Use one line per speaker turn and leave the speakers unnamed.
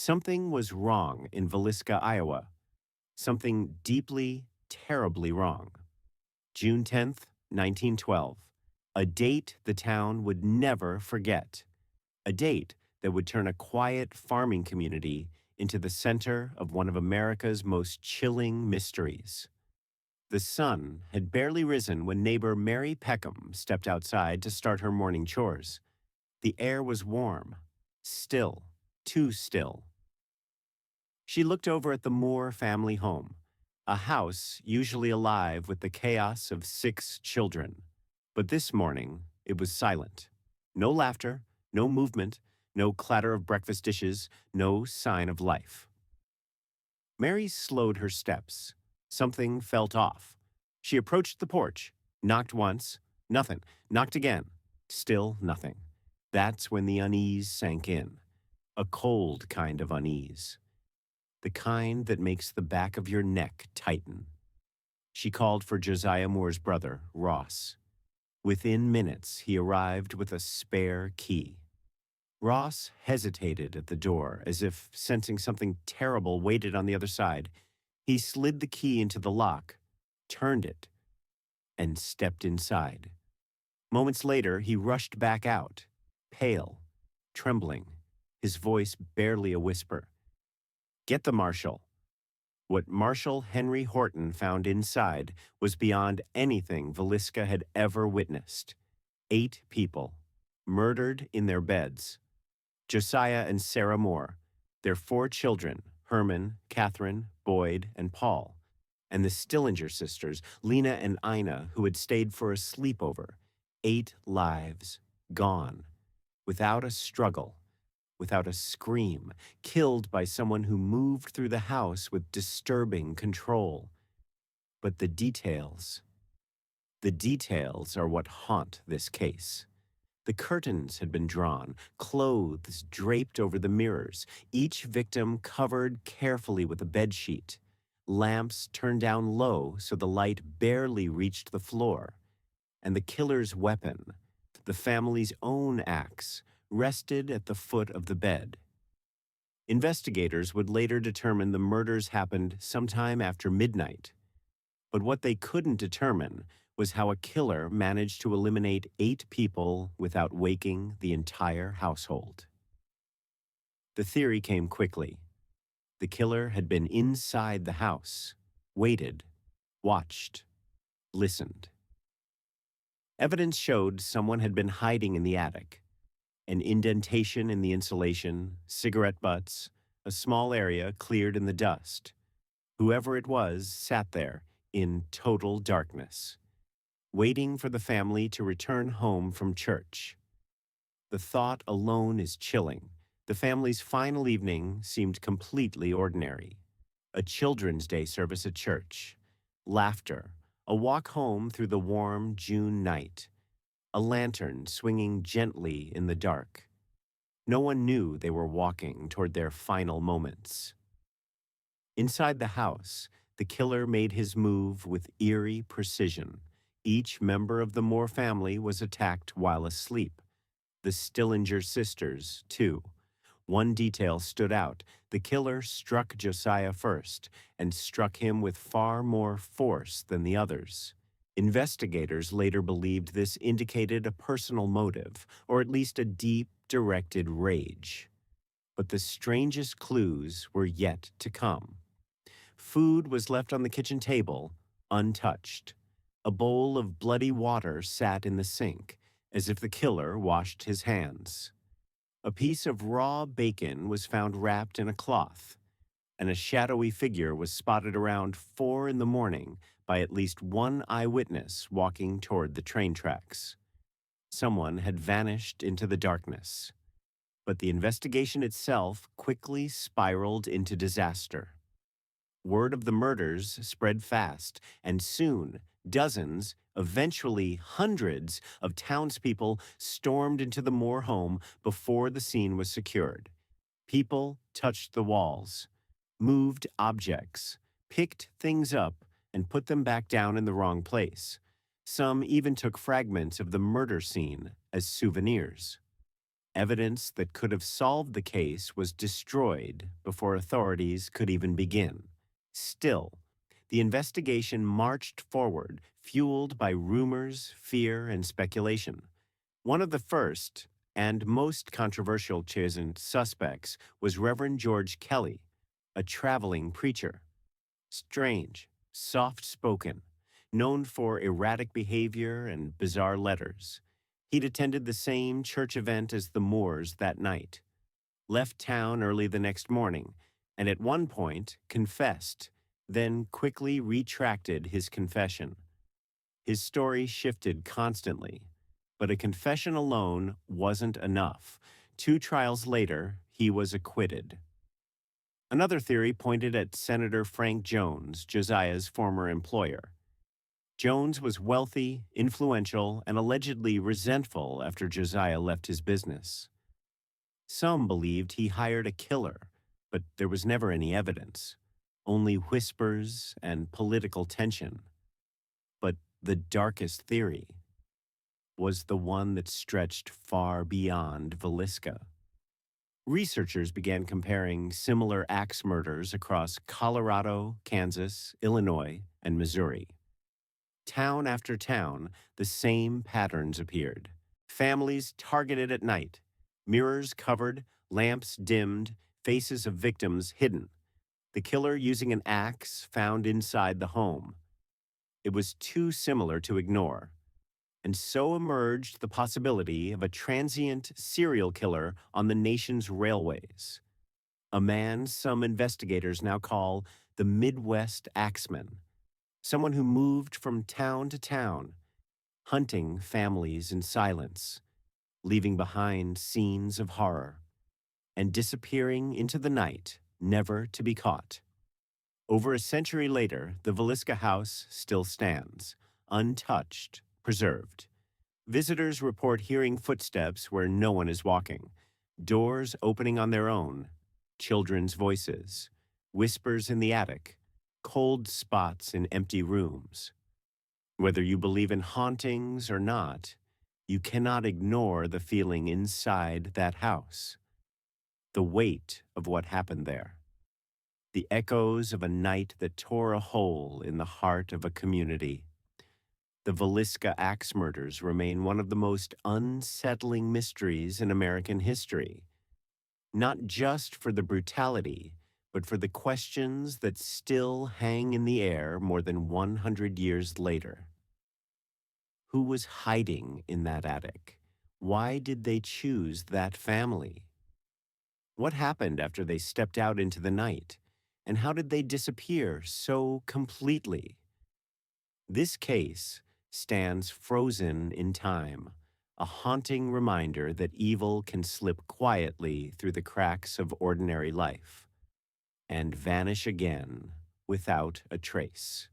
Something was wrong in Villisca, Iowa. Something deeply, terribly wrong. June 10th, 1912. A date the town would never forget. A date that would turn a quiet farming community into the center of one of America's most chilling mysteries. The sun had barely risen when neighbor Mary Peckham stepped outside to start her morning chores. The air was warm, still, too still. She looked over at the Moore family home, a house usually alive with the chaos of 6 children. But this morning, it was silent. No laughter, no movement, no clatter of breakfast dishes, no sign of life. Mary slowed her steps. Something felt off. She approached the porch, knocked once, nothing, knocked again, still nothing. That's when the unease sank in. A cold kind of unease. The kind that makes the back of your neck tighten. She called for Josiah Moore's brother, Ross. Within minutes, he arrived with a spare key. Ross hesitated at the door, as if sensing something terrible waited on the other side. He slid the key into the lock, turned it, and stepped inside. Moments later, he rushed back out, pale, trembling, his voice barely a whisper. "Get the marshal." What Marshal Henry Horton found inside was beyond anything Villisca had ever witnessed. 8 people, murdered in their beds. Josiah and Sarah Moore, their 4 children, Herman, Catherine, Boyd, and Paul, and the Stillinger sisters, Lena and Ina, who had stayed for a sleepover. 8 lives gone, without a struggle, without a scream, killed by someone who moved through the house with disturbing control. But the details are what haunt this case. The curtains had been drawn, clothes draped over the mirrors, each victim covered carefully with a bedsheet, lamps turned down low so the light barely reached the floor, and the killer's weapon, the family's own axe, rested at the foot of the bed. Investigators would later determine the murders happened sometime after midnight. But what they couldn't determine was how a killer managed to eliminate 8 people without waking the entire household. The theory came quickly. The killer had been inside the house, waited, watched, listened. Evidence showed someone had been hiding in the attic. An indentation in the insulation, cigarette butts, a small area cleared in the dust. Whoever it was sat there in total darkness, waiting for the family to return home from church. The thought alone is chilling. The family's final evening seemed completely ordinary. A Children's Day service at church, laughter, a walk home through the warm June night, a lantern swinging gently in the dark. No one knew they were walking toward their final moments. Inside the house, the killer made his move with eerie precision. Each member of the Moore family was attacked while asleep. The Stillinger sisters, too. One detail stood out. The killer struck Josiah first, and struck him with far more force than the others. Investigators later believed this indicated a personal motive, or at least a deep, directed rage. But the strangest clues were yet to come. Food was left on the kitchen table, untouched. A bowl of bloody water sat in the sink, as if the killer washed his hands. A piece of raw bacon was found wrapped in a cloth, and a shadowy figure was spotted around 4 in the morning by at least one eyewitness walking toward the train tracks. Someone had vanished into the darkness. But the investigation itself quickly spiraled into disaster. Word of the murders spread fast, and soon dozens, eventually hundreds of townspeople stormed into the Moore home before the scene was secured. People touched the walls, moved objects, picked things up, and put them back down in the wrong place. Some even took fragments of the murder scene as souvenirs. Evidence that could have solved the case was destroyed before authorities could even begin. Still, the investigation marched forward, fueled by rumors, fear, and speculation. One of the first and most controversial chosen suspects was Reverend George Kelly, a traveling preacher. Strange, soft spoken, known for erratic behavior and bizarre letters. He'd attended the same church event as the Moores that night, left town early the next morning, and at one point confessed, then quickly retracted his confession. His story shifted constantly, but a confession alone wasn't enough. 2 trials later, he was acquitted. Another theory pointed at Senator Frank Jones, Josiah's former employer. Jones was wealthy, influential, and allegedly resentful after Josiah left his business. Some believed he hired a killer, but there was never any evidence, only whispers and political tension. But the darkest theory was the one that stretched far beyond Villisca. Researchers began comparing similar axe murders across Colorado, Kansas, Illinois, and Missouri. Town after town, the same patterns appeared. Families targeted at night, mirrors covered, lamps dimmed, faces of victims hidden. The killer using an axe found inside the home. It was too similar to ignore. And so emerged the possibility of a transient serial killer on the nation's railways. A man some investigators now call the Midwest Axeman. Someone who moved from town to town, hunting families in silence, leaving behind scenes of horror, and disappearing into the night, never to be caught. Over a century later, the Villisca house still stands, untouched, preserved. Visitors report hearing footsteps where no one is walking, doors opening on their own, children's voices, whispers in the attic, cold spots in empty rooms. Whether you believe in hauntings or not, you cannot ignore the feeling inside that house. The weight of what happened there. The echoes of a night that tore a hole in the heart of a community. The Villisca Axe Murders remain one of the most unsettling mysteries in American history. Not just for the brutality, but for the questions that still hang in the air more than 100 years later. Who was hiding in that attic? Why did they choose that family? What happened after they stepped out into the night? And how did they disappear so completely? This case stands frozen in time, a haunting reminder that evil can slip quietly through the cracks of ordinary life and vanish again without a trace.